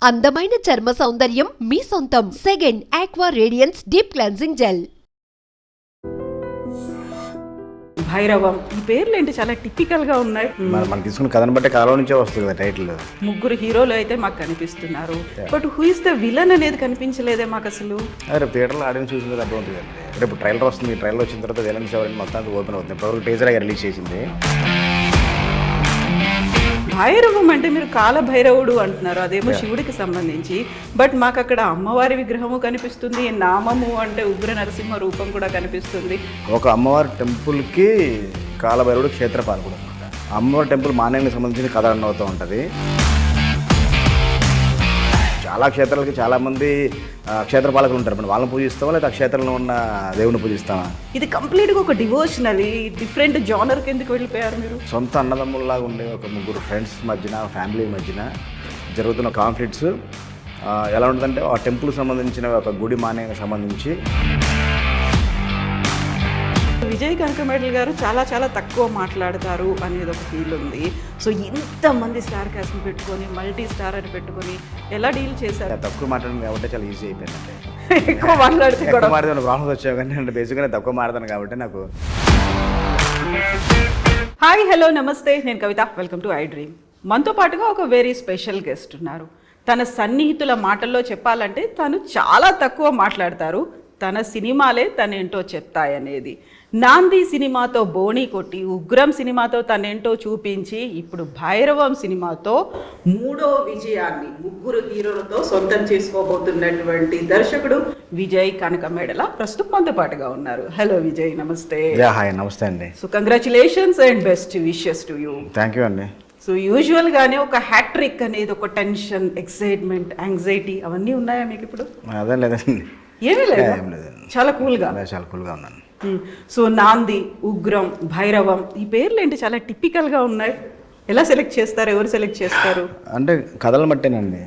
అందమైన చర్మ సౌందర్యం మీ సొంతం. Second aqua radiance deep cleansing gel. Bhairavam ఈ పేర్లు ఏంటి చాలా టిపికల్ గా ఉన్నాయి. మనం తీసుకున్న కథను బట్టి కాలం నుంచే వస్తుంది కదా టైటిల్. ముగ్గురు హీరోలు అయితే మాకు కనిపిస్తున్నారు, but who is the villain అనేది కనిపించలేదే మాకు అసలు. రేపు థియేటర్లో ఆడియన్స్ చూసింది అర్థం అవుతుంది అండి. రేపు ట్రైలర్ వస్తుంది, ట్రైలర్ వచ్చిన తర్వాత విలన్స్ ఎవరైనా మొత్తం ఓపెన్ అవుతుంది. ఇప్పుడు టీజర్ రిలీజ్ చేసింది. భైరవం అంటే మీరు కాలభైరవుడు అంటున్నారు, అదేమో శివుడికి సంబంధించి, బట్ మాకు అక్కడ అమ్మవారి విగ్రహము కనిపిస్తుంది, నామము అంటే ఉగ్ర నరసింహ రూపం కూడా కనిపిస్తుంది. ఒక అమ్మవారి టెంపుల్కి కాలభైరవుడు క్షేత్రపాలకుడు అనమాట. అమ్మవారి టెంపుల్ మాన్యానికి సంబంధించిన కథ రన్ అవుతూ ఉంటుంది. చాలా క్షేత్రాలకి చాలామంది క్షేత్రపాలకులు ఉంటారు. వాళ్ళని పూజిస్తావా లేదా క్షేత్రంలో ఉన్న దేవుని పూజిస్తావా? ఇది కంప్లీట్గా ఒక డివోషనల్ డిఫరెంట్ జానర్ కిందకి వెళ్ళిపోయారు మీరు. సొంత అన్నదమ్ముల్లాగా ఉండే ఒక ముగ్గురు ఫ్రెండ్స్ మధ్యన, ఫ్యామిలీ మధ్యన జరుగుతున్న కాన్ఫ్లిక్ట్స్ ఎలా ఉంటుందంటే, ఆ టెంపుల్కి సంబంధించిన ఒక గుడి మాన్యానికి సంబంధించి. విజయ్ కనకమేడల్ గారు చాలా చాలా తక్కువ మాట్లాడతారు అనేది ఒక ఫీల్ ఉంది. సో ఇంతమంది స్టార్ కాస్ట్ని పెట్టుకొని, మల్టీ స్టార్ అని పెట్టుకొని ఎలా డీల్ చేశారు? తక్కువ మాట్లాడడం కాబట్టి చాలా ఈజీ అయిపోయిందంటే. ఎక్కువ మాట్లాడితే ప్రాబ్లమ్స్ వచ్చావు, కానీ అంటే బేసిక్గా తక్కువ మాట్లాడతాను కాబట్టి నాకు. హాయ్, హలో, నమస్తే, నేను Kavitha. Welcome to iDream. మనతో పాటుగా ఒక వెరీ స్పెషల్ గెస్ట్ ఉన్నారు. తన సన్నిహితుల మాటల్లో చెప్పాలంటే తను చాలా తక్కువ మాట్లాడతారు. తన సినిమాలే తనేంటో చెప్తాయనేది. నాంది సినిమాతో బోణీ కొట్టి, ఉగ్రం సినిమాతో తనేంటో చూపించి, ఇప్పుడు భైరవం సినిమాతో మూడో విజయాన్ని ముగ్గురు హీరోలతో సొంతం చేసుకోబోతున్నటువంటి దర్శకుడు విజయ్ కనకమేడల ప్రస్తుతం మనతో పాటుగా ఉన్నారు. హలో విజయ్, నమస్తే. హాయ్, నమస్తే అండి. So congratulations and best wishes to you. Thank you అండి. సో యూజువల్గానే ఒక హ్యాట్రిక్ అనేది ఒక టెన్షన్, ఎక్సైట్మెంట్, యాంగ్జైటీ అవన్నీ ఉన్నాయా మీకు ఇప్పుడు? అదే లేదండి, ఏమీ లేదు, చాలా కూల్గా ఉన్నాను. సో నాంది, ఉగ్రం, భైరవం ఈ పేర్లు ఏంటి చాలా టిపికల్గా ఉన్నాయి. ఎలా సెలెక్ట్ చేస్తారు, ఎవరు సెలెక్ట్ చేస్తారు? అంటే కథలను బట్టేనండి.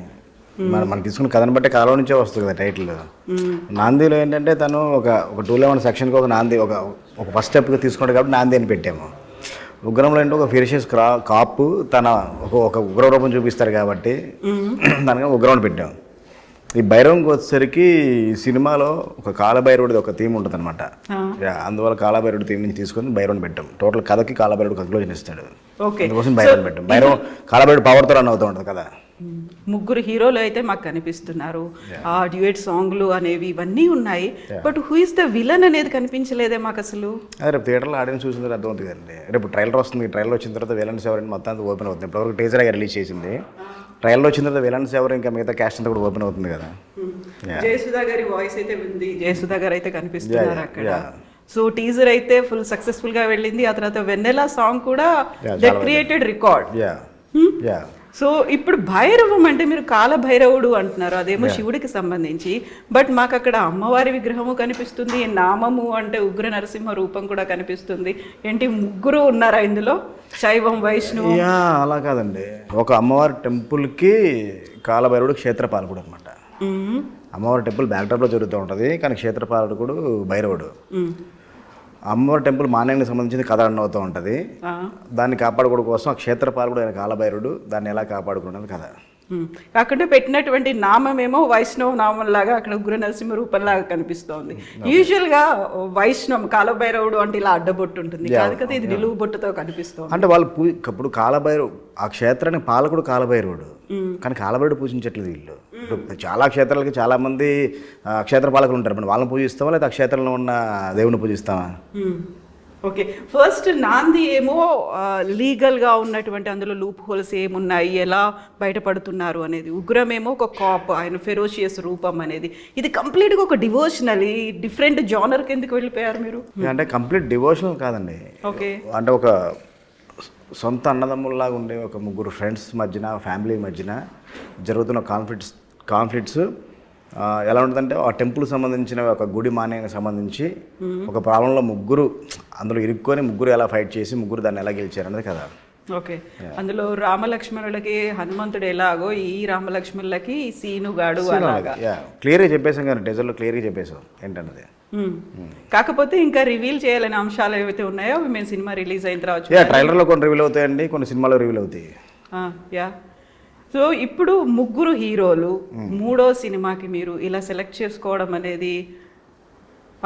మనం తీసుకున్న కథను బట్టి కాలం నుంచే వస్తుంది కదా టైటిల్. నాందిలో ఏంటంటే తను ఒక 211 సెక్షన్కి ఒక నాంది ఒక ఫస్ట్ స్టెప్గా తీసుకుంటాడు కాబట్టి నాంది అని పెట్టాము. ఉగ్రంలో ఏంటంటే ఒక ఫిరిషియస్ కాపు తన ఒక ఉగ్ర రూపం చూపిస్తారు కాబట్టి దానిగా ఉగ్రం పెట్టాము. ఈ భైరవంకి వచ్చేసరికి ఈ సినిమాలో ఒక కాలభైరవుడిది ఒక థీమ్ ఉంటుంది అనమాట. అందువల్ల కాలభైరవుడి థీమ్ నుంచి తీసుకొని భైరవుని పెట్టాం. టోటల్ కథకి కాలభైరవుడు కంక్లూజన్ ఇస్తాడు, అందుకోసం భైరవుని పెట్టాం. భైరవం కాలభైరవుడు పవర్తో రన్ అవుతూ ఉంటుంది కదా. ముగ్గురు హీరోలు అయితే మాకు కనిపిస్తున్నారు, ఆ డ్యూయట్ సాంగ్లు అనేవి ఇవన్నీ ఉన్నాయి, but who is the villain అనేది కనిపించలేదే మాకు అసలు. రేపు థియేటర్లో ఆడియన్స్ చూసింది అర్థం అవుతుంది అండి. రేపు ట్రైలర్ వస్తుంది, ట్రైలర్ వచ్చిన తర్వాత విలన్స్ ఎవరైనా మొత్తం ఓపెన్ అవుతుంది. ఇప్పటివరకు టీజర్ రిలీజ్ చేసింది. ట్రైలర్ వచ్చిన తర్వాత విలన్స్ ఎవరు, ఇంకా మిగతా క్యాస్ట్ అంతా కూడా ఓపెన్ అవుతుంది కదా. జయసుధా గారి వాయిస్ అయితే ఉంది, జయసుధా గారు అయితే కనిపిస్తున్నారు అక్కడ. సో టీజర్ అయితే ఫుల్ సక్సెస్ఫుల్ గా వెళ్ళింది. ఆ తర్వాత వెన్నెలా సాంగ్ కూడా దే క్రియేటెడ్ రికార్డ్. సో ఇప్పుడు భైరవం అంటే మీరు కాలభైరవుడు అంటున్నారు, అదేమో శివుడికి సంబంధించి, బట్ మాకు అక్కడ అమ్మవారి విగ్రహము కనిపిస్తుంది, నామము అంటే ఉగ్ర నరసింహ రూపం కూడా కనిపిస్తుంది. ఏంటి ముగ్గురు ఉన్నారా ఇందులో? శైవం, వైష్ణవం? అలా కాదండి, ఒక అమ్మవారి టెంపుల్కి కాలభైరవుడు క్షేత్రపాలకుడు అనమాట. అమ్మవారి టెంపుల్ బ్యాక్డ్రాప్లో జరుగుతూ ఉంటుంది, కానీ క్షేత్రపాలకుడు భైరవుడు. అమ్మవారి టెంపుల్ మాన్యానికి సంబంధించిన కథ రన్ అవుతూ ఉంటుంది. దాన్ని కాపాడుకోవడం కోసం ఆ క్షేత్రపాలకుడు అయిన కాలభైరుడు దాన్ని ఎలా కాపాడుకున్నది కథ. కాకుండా పెట్టినటువంటి నామమేమో వైష్ణవ నామం లాగా అక్కడ ఉగ్ర నరసింహ రూపంలాగా కనిపిస్తోంది. యూజువల్గా వైష్ణవం కాలభైరవుడు అంటే ఇలా అడ్డబొట్టు ఉంటుంది, కాదు కదా, ఇది నిలువు బొట్టుతో కనిపిస్తుంది. అంటే వాళ్ళు ఇప్పుడు కాలభైరవు ఆ క్షేత్రానికి పాలకుడు కాలభైరవుడు, కానీ కాలభైరుడు పూజించట్లేదు వీళ్ళు. చాలా క్షేత్రాలకి చాలా మంది క్షేత్ర పాలకులు ఉంటారు. వాళ్ళని పూజిస్తావా లేదా క్షేత్రంలో ఉన్న దేవుని పూజిస్తావా? ఓకే, ఫస్ట్ నాంది ఏమో లీగల్గా ఉన్నటువంటి అందులో లూప్ హోల్స్ ఏమున్నాయి, ఎలా బయటపడుతున్నారు అనేది. ఉగ్రమేమో ఒక కాప్, ఆయన ఫెరోషియస్ రూపం అనేది. ఇది కంప్లీట్గా ఒక డివోషనల్ డిఫరెంట్ జానర్ కిందకి వెళ్ళిపోయారు మీరు. అంటే కంప్లీట్ డివోషనల్ కాదండి. ఓకే, అంటే ఒక సొంత అన్నదమ్ముల్లాగా ఉండే ఒక ముగ్గురు ఫ్రెండ్స్ మధ్యన, ఫ్యామిలీ మధ్యన జరుగుతున్న కాన్ఫ్లిక్ట్స్ ఎలా ఉంటుందంటే, ఆ టెంపుల్కి సంబంధించిన ఒక గుడి మాన్యానికి సంబంధించి ఒక ప్రాబ్లంలో ముగ్గురు అందులో ఇరుక్కొని ముగ్గురు ఎలా ఫైట్ చేసి ముగ్గురు దాన్ని ఎలా గెలిచారు అనేది కదా. ఓకే, అందులో రామలక్ష్మణులకి హనుమంతుడు ఎలాగో ఈ రామలక్ష్మణులకి సీనుగాడు అలాగా క్లియర్గా చెప్పేసాం కానీ టీజర్లో క్లియర్గా చెప్పేసాం ఏంటన్నది. కాకపోతే ఇంకా రివీల్ చేయాలనే అంశాలు ఏవైతే ఉన్నాయో మేము సినిమా రిలీజ్ అయిన తర్వాత ట్రైలర్లో కొన్ని రివీల్ అవుతాయండి, కొన్ని సినిమాలో రివీల్ అవుతాయి. సో ఇప్పుడు ముగ్గురు హీరోలు మూడో సినిమాకి మీరు ఇలా సెలెక్ట్ చేసుకోవడం అనేది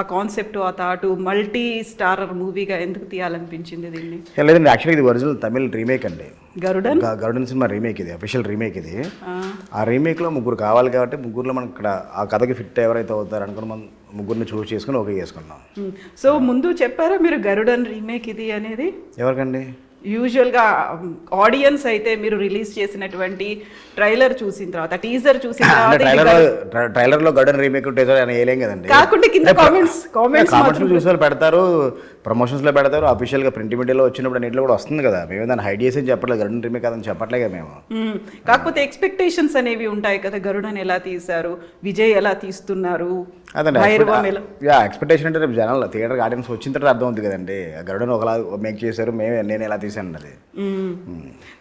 ఆ కాన్సెప్ట్ ఆ థాట్ మల్టీ స్టారర్ మూవీగా ఎందుకు తీయాలనిపించింది దీన్ని? లేదండి, యాక్చువల్లీ ఇది ఒరిజినల్ తమిళ్ రీమేక్ అండి. గరుడన్ సినిమా రీమేక్ ఇది, అఫీషియల్ రీమేక్ ఇది. ఆ రీమేక్లో ముగ్గురు కావాలి కాబట్టి ముగ్గురులో మనం ఇక్కడ ఆ కథకి ఫిట్ ఎవరైతే అవుతారు అనుకుని మనం ముగ్గురిని చూస్ చేసుకుని ఓకే చేసుకున్నాం. సో ముందు చెప్పారా మీరు గరుడన్ రీమేక్ ఇది అనేది? ఎవరికండి? యూజువల్గా ఆడియన్స్ అయితే మీరు రిలీజ్ చేసినటువంటి ట్రైలర్ చూసిన తర్వాత టీజర్ చూసిన తర్వాత ట్రైలర్లో గరుడన్ రీమేక్ టీజర్ అని వేయలేం కదండి. కాకుండా కింద కామెంట్స్ చూసే వాళ్ళు పెడతారు, ప్రమోషన్స్లో పెడతారు, అఫీషియల్గా ప్రింట్ మీడియాలో వచ్చినప్పుడు అన్నింటిలో కూడా వస్తుంది కదా. మేము దాన్ని హైడ్ చేసి చెప్పట్లేదు, గరుడన్ రీమేక్ అదని చెప్పట్లేదు మేము. కాకపోతే ఎక్స్పెక్టేషన్స్ అనేవి ఉంటాయి కదా, గరుడన్ ఎలా తీశారు, విజయ్ ఎలా తీస్తున్నారు, అదండి ఎక్స్పెక్టేషన్. అంటే రేపు జనాలు థియేటర్ ఆడియన్స్ వచ్చిన తర్వాత అర్థం అవుతుంది కదండి, గరుడన్ ఒకలా మేక్ చేశారు, నేను ఎలా తీసాను అది.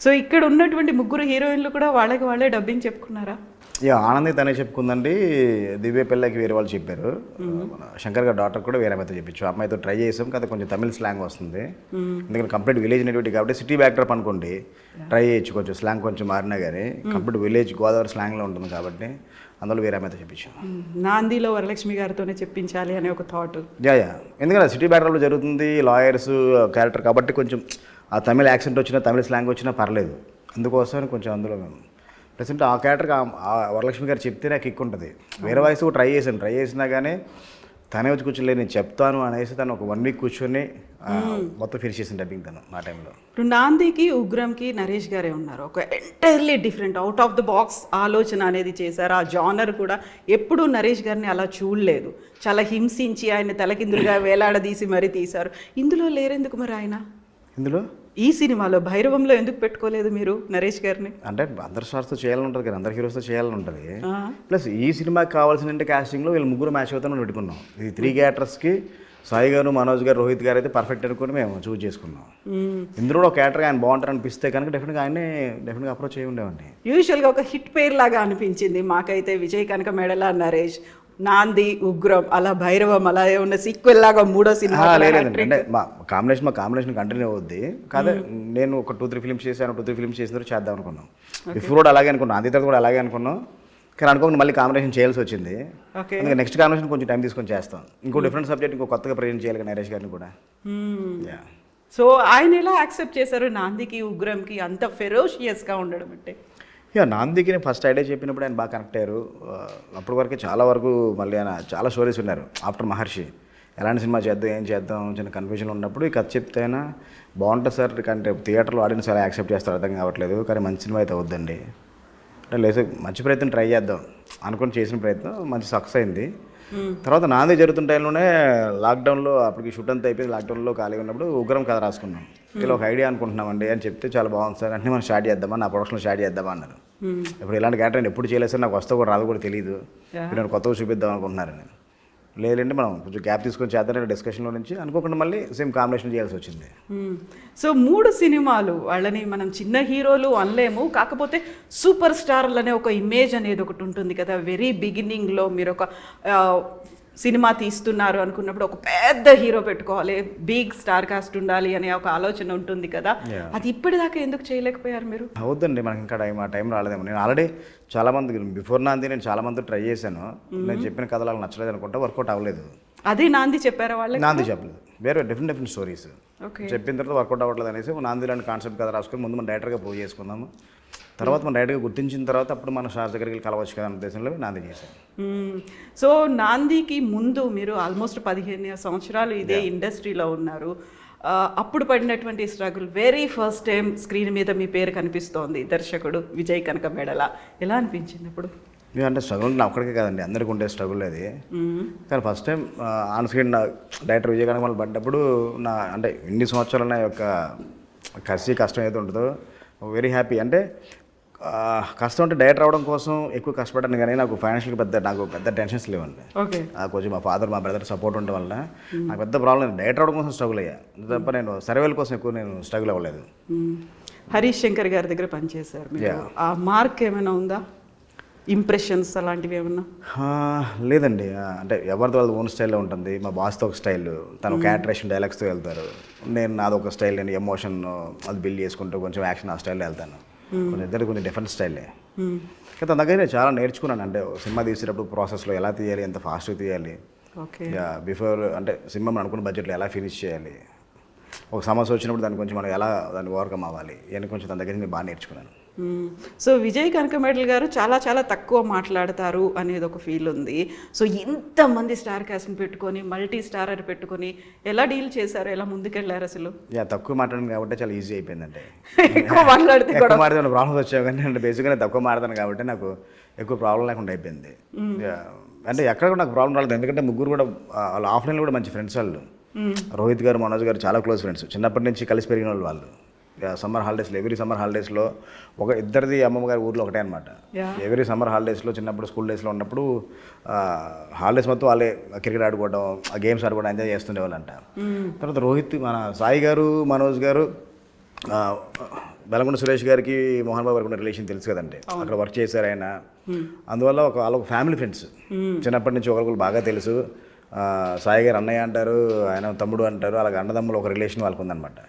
సో ఇక్కడ ఉన్నటువంటి ముగ్గురు హీరోయిన్లు కూడా వాళ్ళే డబ్బింగ్ చెప్పుకున్నారా? ఆనంది తనే చెప్పుకుందండి, దివ్య పిల్లకి వేరే వాళ్ళు చెప్పారు, శంకర్ గారి డాక్టర్ కూడా వేరే అమ్మాయితో చెప్పించు. అమ్మాయితో ట్రై చేసాం కదా, కొంచెం తమిళ స్లాంగ్ వస్తుంది, ఎందుకంటే కంప్లీట్ విలేజ్ నెటివిటీ కాబట్టి సిటీ బ్యాక్డ్రాప్ అనుకోండి ట్రై చేయొచ్చు, కొంచెం స్లాంగ్ కొంచెం మారినా కానీ కంప్లీట్ విలేజ్ గోదావరి స్లాంగ్లో ఉంటుంది కాబట్టి అందులో వేరే అమ్మాయితో చెప్పించాం. నాందిలో వరలక్ష్మి గారితోనే చెప్పించాలి అనే ఒక థాట్. ఎందుకంటే సిటీ బ్యాక్డ్రాప్లో జరుగుతుంది, లాయర్స్ క్యారెక్టర్ కాబట్టి కొంచెం ఆ తమిళ యాక్సెంట్ వచ్చినా తమిళ స్లాంగ్ వచ్చినా పర్లేదు, అందుకోసమని కొంచెం అందులో మేము ప్రెసెంట్ ఆ క్యారెక్టర్కి వరలక్ష్మి గారు చెప్తే నాకు కిక్ ఉంటుంది. వేరే వాయిస్ కూడా ట్రై చేసినా కానీ తనే వచ్చి కూర్చోలేదు, నేను చెప్తాను అనేసి తను ఒక 1 వీక్ కూర్చొని మొత్తం ఫినిష్ చేసిన డబ్బింగ్ తను ఆ టైంలో. ఇప్పుడు నాందికి ఉగ్రంకి నరేష్ గారే ఉన్నారు, ఒక entirely different out of the box ఆలోచన అనేది చేశారు. ఆ జానర్ కూడా ఎప్పుడూ నరేష్ గారిని అలా చూడలేదు, చాలా హింసించి ఆయన తలకిందులుగా వేలాడదీసి మరీ తీశారు. ఇందులో లేరెందుకు మరి ఆయన? ఇందులో ఈ సినిమాలో భైరవంలో ఎందుకు పెట్టుకోలేదు మీరు నరేష్ గారిని? అంటే అందరు స్టార్స్తో చేయాలని ఉంటుంది కదా, అందరు హీరోస్తో చేయాలని ఉంటుంది. ప్లస్ ఈ సినిమాకి కావాల్సిన కాస్టింగ్లో వీళ్ళు ముగ్గురు మ్యాచ్ అవుతామని పెట్టుకున్నాం. ఈ 3 క్యారెక్టర్స్కి సాయి గారు, మనోజ్ గారు, రోహిత్ గారు అయితే పర్ఫెక్ట్ అనుకుని మేము చూస్ చేసుకున్నాం. ఇందులో ఒక క్యారెక్టర్ ఆయన బాగుంటారు అనిపిస్తే కనుక డెఫినెట్గా అప్రోచ్ అయ్యి ఉండేవండి. యూజువల్గా ఒక హిట్ పేర్ లాగా అనిపించింది మాకైతే, విజయ్ కనక మెడల నరేష్, నాంది, ఉగ్రం, అలా భైరవం అలా ఉన్న సీక్వెల్ లాగా మూడో సినిమా. లేదండి, అంటే మా కాంబినేషన్ కంటిన్యూ అవుద్ది కాదే. నేను ఒక 2-3 ఫిల్మ్స్ చేశాను, 2-3 ఫిల్మ్స్ చేసిన తర్వాత చేద్దాం అనుకున్నాం. బిఫోర్ కూడా అలాగే అనుకున్నాం, నాంది తర్వాత కూడా అలాగే అనుకున్నాం, కానీ అనుకోకుండా మళ్ళీ కాంబినేషన్ చేయాల్సి వచ్చింది. అందుకే నెక్స్ట్ కాంబినేషన్ కొంచెం టైం తీసుకొని చేస్తాం. ఇంకో డిఫరెంట్ సబ్జెక్ట్ ఇంకో కొత్తగా ప్రజెంట్ చేయాలి నరేష్ గారిని కూడా. సో ఆయన ఎలా యాక్సెప్ట్ చేశారు నాందికి ఉగ్రంకి అంత ఫెరోషియస్గా ఉండడం? అంటే నాందికి నేను ఫస్ట్ ఐడియా చెప్పినప్పుడు ఆయన బాగా కనెక్ట్ అయ్యారు. అప్పటి వరకు చాలా వరకు మళ్ళీ ఆయన చాలా స్టోరీస్ ఉన్నారు. ఆఫ్టర్ మహర్షి ఎలాంటి సినిమా చేద్దాం, ఏం చేద్దాం చిన్న కన్ఫ్యూజన్లో ఉన్నప్పుడు ఈ కథ చెప్తే అయినా బాగుంటుంది సార్, కానీ థియేటర్లో ఆడియన్స్ అలా యాక్సెప్ట్ చేస్తారు అర్థం కావట్లేదు, కానీ మంచి సినిమా అయితే వద్దండి అంటే లేదు మంచి ప్రయత్నం ట్రై చేద్దాం అనుకుని చేసిన ప్రయత్నం మంచి సక్సెస్ అయింది. తర్వాత నాంది జరుగుతున్న టైంలోనే లాక్డౌన్లో అప్పటికి షూట్ అంతా అయిపోయింది, లాక్డౌన్లో ఖాళీగా ఉన్నప్పుడు ఉగ్రం కథ రాసుకున్నాం. ఇలా ఒక ఐడియా అనుకుంటున్నామండి అని చెప్తే చాలా బాగుంది సార్ అంటే మనం స్టార్ట్ చేద్దామా, నా ప్రొడక్షన్లో స్టార్ట్ చేద్దామా అన్నారు. ఇప్పుడు ఇలాంటి క్యారెక్టర్ నేను ఎప్పుడు చేయలేదు సార్, నాకు వస్తా కూడా రాదు కూడా తెలియదు, నేను కొత్తగా చూపిద్దాం అనుకుంటున్నారని. లేదంటే మనం కొంచెం గ్యాప్ తీసుకొని చేద్దాం డిస్కషన్లో నుంచి అనుకోకుండా మళ్ళీ సేమ్ కాంబినేషన్ చేయాల్సి వచ్చింది. సో 3 సినిమాలు వాళ్ళని మనం చిన్న హీరోలు అనలేము, కాకపోతే సూపర్ స్టార్లు అనే ఒక ఇమేజ్ అనేది ఒకటి ఉంటుంది కదా. వెరీ బిగినింగ్లో మీరు ఒక సినిమా తీస్తున్నారు అనుకున్నప్పుడు ఒక పెద్ద హీరో పెట్టుకోవాలి, బిగ్ స్టార్ కాస్ట్ ఉండాలి అనే ఒక ఆలోచన ఉంటుంది కదా, అది ఇప్పటిదాకా ఎందుకు చేయలేకపోయారు మీరు? అవుతుందండి, మనకి ఇంకా ఆ టైం రాలేదేమో. నేను ఆల్రెడీ చాలామంది బిఫోర్ నాంది నేను చాలామంది ట్రై చేశాను, నేను చెప్పిన కథలు వాళ్ళకి నచ్చలేదు అనుకుంటా, వర్కౌట్ అవ్వలేదు. అదే నాంది చెప్పారా వాళ్ళకి? నాంది చెప్పలేదు, వేరే డిఫరెంట్ స్టోరీస్ చెప్పిన తర్వాత వర్కౌట్ అవ్వట్లేదు అనేసి నాంది లాంటి కాన్సెప్ట్ కథ రాసుకొని ముందు మనం డైరెక్టర్గా ప్రూవ్ చేసుకుందాము, తర్వాత మనం డైరెక్ట్గా గుర్తించిన తర్వాత అప్పుడు మన స్టార్స్ దగ్గరికి కలవచ్చు కదా అనే ఉద్దేశంలో నాంది చేశాను. సో నాందికి ముందు మీరు ఆల్మోస్ట్ 15 సంవత్సరాలు ఇదే ఇండస్ట్రీలో ఉన్నారు. అప్పుడు పడినటువంటి struggle, very first time screen మీద మీ పేరు కనిపిస్తోంది, దర్శకుడు విజయ్ కనక మెడల, ఎలా అనిపించింది అప్పుడు? అంటే స్ట్రగుల్ నా ఒక్కడికే కాదండి, అందరికీ ఉండే స్ట్రగుల్ అది. కానీ first time on screen director Vijay Kanaka పడ్డప్పుడు నా అంటే ఇన్ని సంవత్సరాలు నా యొక్క కష్టం ఏదో ఉంటుందో వెరీ హ్యాపీ. అంటే కష్టం అంటే డైరెక్టర్ అవడం కోసం ఎక్కువ కష్టపడ్డాను, కానీ నాకు ఫైనాన్షియల్గా నాకు పెద్ద టెన్షన్స్ లేవండి. కొంచెం మా ఫాదర్ మా బ్రదర్ సపోర్ట్ ఉండడం వల్ల నాకు పెద్ద ప్రాబ్లం లేదు. డైరెక్టర్ అవడం కోసం స్ట్రగుల్ అయ్యా తప్ప నేను సర్వేల కోసం ఎక్కువ నేను స్ట్రగుల్ అవ్వలేదు. హరీష్ శంకర్ గారి దగ్గర పనిచేశారు, ఆ మార్క్ ఏమైనా ఉందా, ఇంప్రెషన్స్ అలాంటివి ఏమన్నా? లేదండి, అంటే ఎవరితో వాళ్ళది ఓన్ స్టైల్లో ఉంటుంది. మా బాస్తో ఒక స్టైల్, తను క్యారెక్టరేషన్ డైలాగ్స్తో వెళ్తారు, నేను నాదొక స్టైల్, నేను ఎమోషన్ అది బిల్డ్ చేసుకుంటూ కొంచెం యాక్షన్ ఆ స్టైల్లో వెళ్తాను. కొంచెం ఇద్దరు కొంచెం డిఫరెంట్ స్టైలే. కానీ తన దగ్గర నేను చాలా నేర్చుకున్నాను. అంటే సినిమా తీసేటప్పుడు ప్రాసెస్లో ఎలా తీయాలి, ఎంత ఫాస్ట్గా తీయాలి, ఓకే బిఫోర్ అంటే సినిమా మనం అనుకున్న బడ్జెట్లో ఎలా ఫినిష్ చేయాలి, ఒక సమస్య వచ్చినప్పుడు దాన్ని కొంచెం మనం ఎలా దాన్ని ఓవర్కమ్ అవ్వాలి, ఇవన్నీ కొంచెం తన దగ్గర నేను బాగా నేర్చుకున్నాను. సో విజయ్ కనకమేడల్ గారు చాలా చాలా తక్కువ మాట్లాడతారు అనేది ఒక ఫీల్ ఉంది. సో ఇంతమంది స్టార్ కాస్ట్ని పెట్టుకొని మల్టీ స్టారర్ పెట్టుకొని ఎలా డీల్ చేశారు, ఎలా ముందుకెళ్ళారు అసలు? తక్కువ మాట్లాడను కాబట్టి చాలా ఈజీ అయిపోయిందంటే. ఎక్కువ మాట్లాడితే ఎక్కువ మాట్లాడితే ప్రాబ్లమ్స్ వచ్చాయి, కానీ అంటే బేసిక్గా తక్కువ మాట్లాడతాను కాబట్టి నాకు ఎక్కువ ప్రాబ్లం లేకుండా అయిపోయింది. అంటే ఎక్కడ కూడా నాకు ప్రాబ్లం రాలేదు, ఎందుకంటే ముగ్గురు కూడా వాళ్ళు ఆఫ్లైన్లో కూడా మంచి ఫ్రెండ్స్ వాళ్ళు. రోహిత్ గారు, మనోజ్ గారు చాలా క్లోజ్ ఫ్రెండ్స్, చిన్నప్పటి నుంచి కలిసి పెరిగిన వాళ్ళు. సమ్మర్ హాలిడేస్లో ఎవ్రీ సమ్మర్ హాలిడేస్లో ఒక ఇద్దరిది అమ్మమ్మ గారి ఊర్లో ఒకటే అనమాట. ఎవ్రీ సమ్మర్ హాలిడేస్లో చిన్నప్పుడు స్కూల్ డేస్లో ఉన్నప్పుడు హాలిడేస్ మొత్తం వాళ్ళే క్రికెట్ ఆడుకోవడం, గేమ్స్ ఆడుకోవడం ఎంజాయ్ చేస్తుండేవాళ్ళంట. తర్వాత రోహిత్, మన సాయి గారు, మనోజ్ గారు, బెలగొండ సురేష్ గారికి మోహన్ బాబు గారికి ఉన్న రిలేషన్ తెలుసు కదండి, అక్కడ వర్క్ చేశారు ఆయన. అందువల్ల వాళ్ళొక ఫ్యామిలీ ఫ్రెండ్స్, చిన్నప్పటి నుంచి ఒకరికి బాగా తెలుసు. సాయి గారు అన్నయ్య అంటారు, ఆయన తమ్ముడు అంటారు, అలాగే అన్నదమ్ములు ఒక రిలేషన్ వాళ్ళకు ఉందన్నమాట.